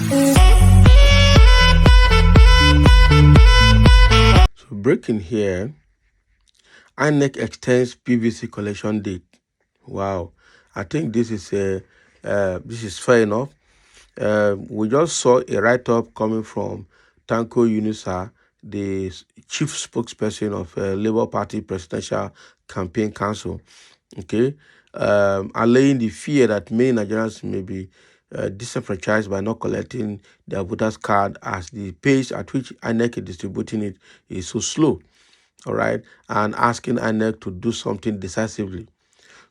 So breaking here, Inec extends PVC collection date. Wow, I think this is fair enough. We just saw a write-up coming from Tanko Yunusa, the chief spokesperson of Labour Party Presidential Campaign Council. Okay, allaying the fear that many Nigerians may be disenfranchised by not collecting their voters card, as the pace at which INEC is distributing it is so slow. All right, and asking INEC to do something decisively.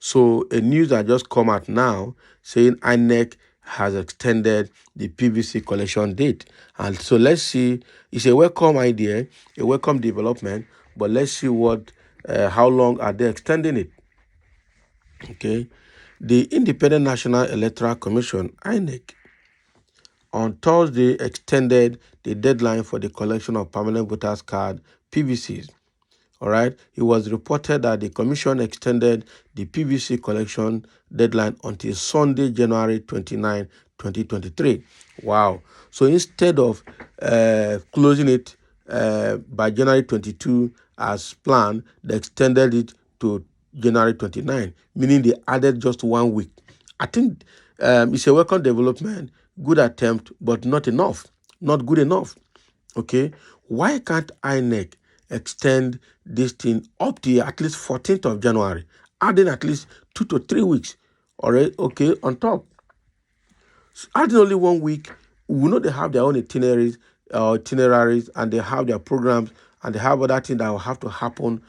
So a news that just come out now saying INEC has extended the PVC collection date. And so let's see, it's a welcome idea, a welcome development, but let's see how long are they extending it. Okay. The Independent National Electoral Commission, INEC, on Thursday extended the deadline for the collection of permanent voters card, PVCs. All right. It was reported that the commission extended the PVC collection deadline until Sunday, January 29, 2023. Wow. So instead of closing it by January 22 as planned, they extended it to January 29, meaning they added just 1 week. I think it's a welcome development, good attempt, but not enough, not good enough. Okay. Why can't INEC extend this thing up to at least 14th of January, adding at least 2 to 3 weeks, all right, okay, on top? So adding only 1 week, we know they have their own itineraries, and they have their programs, and they have other things that will have to happen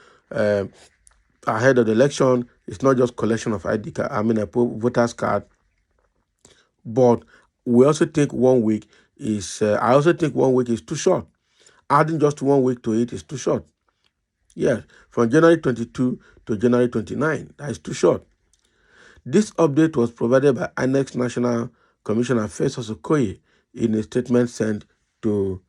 ahead of the election. It's not just collection of ID card, a voter's card, but we also think 1 week is. I also think 1 week is too short. Adding just 1 week to it is too short. Yes, from January 22 to January 29, that is too short. This update was provided by INEC's National Commissioner Festus Okoye in a statement sent to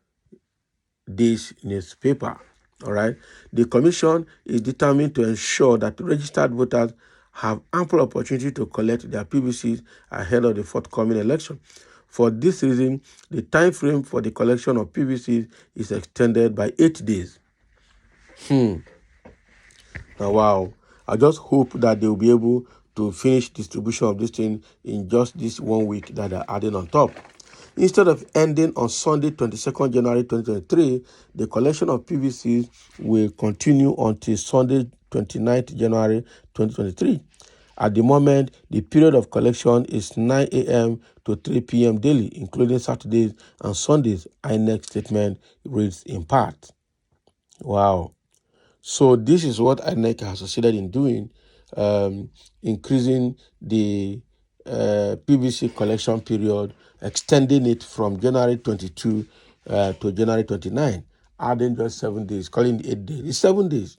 this newspaper. All right. The commission is determined to ensure that registered voters have ample opportunity to collect their PVCs ahead of the forthcoming election. For this reason, the time frame for the collection of PVCs is extended by 8 days. Now, wow. I just hope that they will be able to finish distribution of this thing in just this 1 week that they're adding on top. Instead of ending on Sunday, 22nd January 2023, the collection of PVCs will continue until Sunday, 29th January 2023. At the moment, the period of collection is 9 a.m. to 3 p.m. daily, including Saturdays and Sundays, INEC statement reads in part. Wow. So this is what INEC has succeeded in doing, increasing the PVC collection period, extending it from January 22 to January 29, adding just 7 days, calling it 8 days. It's 7 days,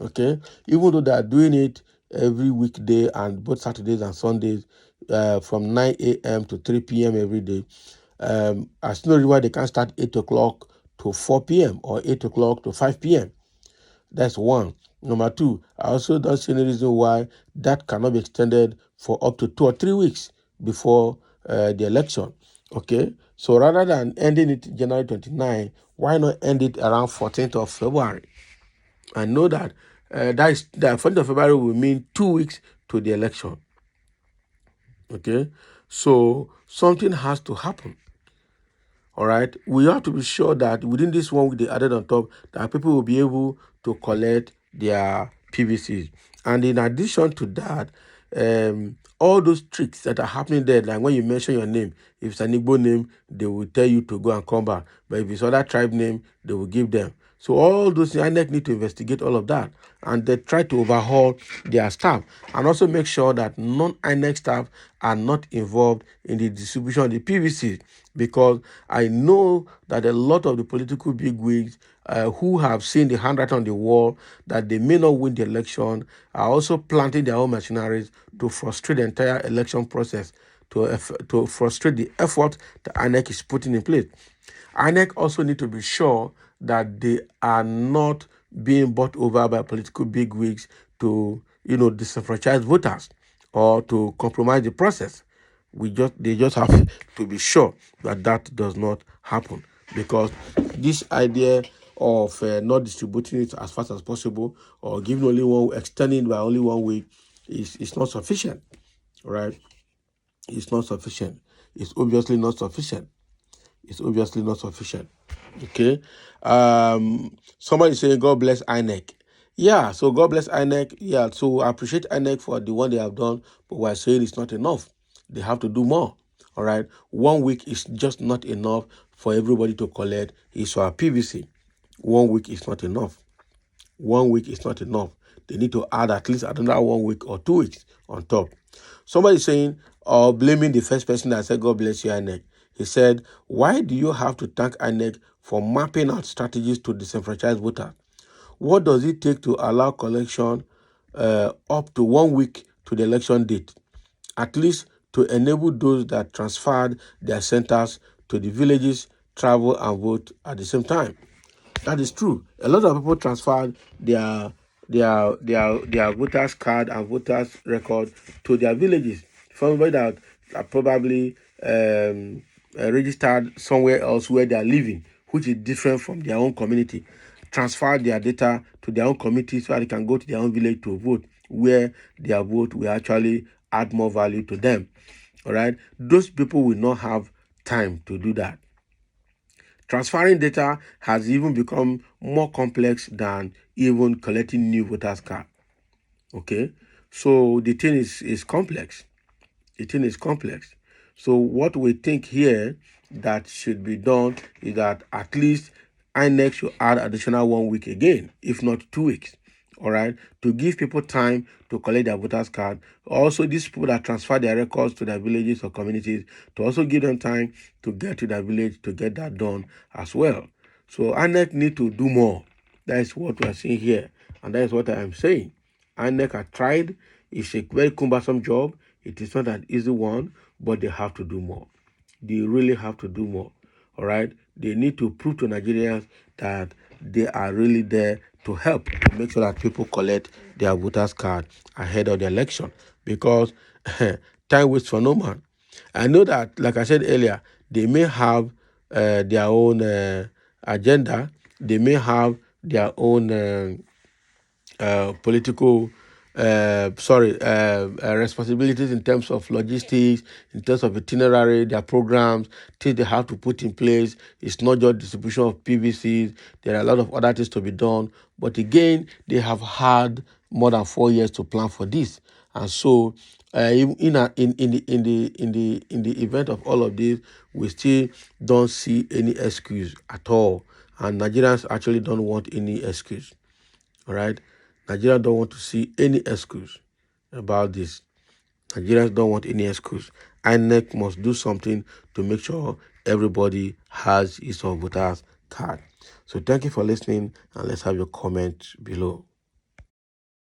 okay? Even though they are doing it every weekday and both Saturdays and Sundays from 9 a.m. to 3 p.m. every day, I still know why they can't start 8 o'clock to 4 p.m. or 8 o'clock to 5 p.m. That's one. Number two, I also don't see any reason why that cannot be extended for up to 2 or 3 weeks before the election. Okay, so rather than ending it January 29, why not end it around 14th of February? I know that that 14th of February will mean 2 weeks to the election. Okay, so something has to happen. All right, we have to be sure that within this 1 week they added on top, that people will be able to collect their PVCs. And in addition to that, all those tricks that are happening there, like when you mention your name, if it's an Igbo name, they will tell you to go and come back. But if it's other tribe name, they will give them. So all those things, INEC need to investigate all of that. And they try to overhaul their staff and also make sure that non-INEC staff are not involved in the distribution of the PVC. Because I know that a lot of the political bigwigs who have seen the handwriting on the wall that they may not win the election are also planting their own machineries to frustrate the entire election process, to frustrate the effort that INEC is putting in place. INEC also need to be sure that they are not being bought over by political bigwigs to, disenfranchise voters or to compromise the process. They just have to be sure that that does not happen, because this idea of not distributing it as fast as possible, or giving only one, extending by only 1 week, is not sufficient, right? It's not sufficient. It's obviously not sufficient. It's obviously not sufficient. Okay. Somebody saying God bless Inec. Yeah, so God bless Inec. Yeah, so I appreciate Inec for the one they have done, but we're saying it's not enough. They have to do more. All right. 1 week is just not enough for everybody to collect his or her PVC. 1 week is not enough. 1 week is not enough. They need to add at least another 1 week or 2 weeks on top. Somebody saying or blaming the first person that said, God bless you, Inec. He said, why do you have to thank Inec for mapping out strategies to disenfranchise voters? What does it take to allow collection up to 1 week to the election date, at least to enable those that transferred their centers to the villages travel and vote at the same time? That is true. A lot of people transferred their voters card and voters record to their villages. From somebody that are probably registered somewhere else where they are living, which is different from their own community, transfer their data to their own community so that they can go to their own village to vote, where their vote will actually add more value to them. All right, those people will not have time to do that. Transferring data has even become more complex than even collecting new voters card. Okay, so the thing is complex. The thing is complex. So what we think here that should be done is that at least INEC should add additional 1 week again, if not 2 weeks. All right, to give people time to collect their voters card. Also, these people that transfer their records to their villages or communities, to also give them time to get to their village to get that done as well. So INEC need to do more. That is what we are seeing here, and that is what I am saying. INEC have tried. It's a very cumbersome job. It is not an easy one, but they have to do more. They really have to do more. All right. They need to prove to Nigerians that they are really there to help to make sure that people collect their voters card ahead of the election, because time waits for no man. I know that, like I said earlier, they may have their own agenda. They may have their own political responsibilities in terms of logistics, in terms of itinerary, their programs, things they have to put in place. It's not just distribution of PVCs. There are a lot of other things to be done. But again, they have had more than 4 years to plan for this, and so in the event of all of this, we still don't see any excuse at all, and Nigerians actually don't want any excuse. All right. Nigeria don't want to see any excuse about this. Nigerians don't want any excuse. INEC must do something to make sure everybody has his or voters card. So thank you for listening, and let's have your comment below.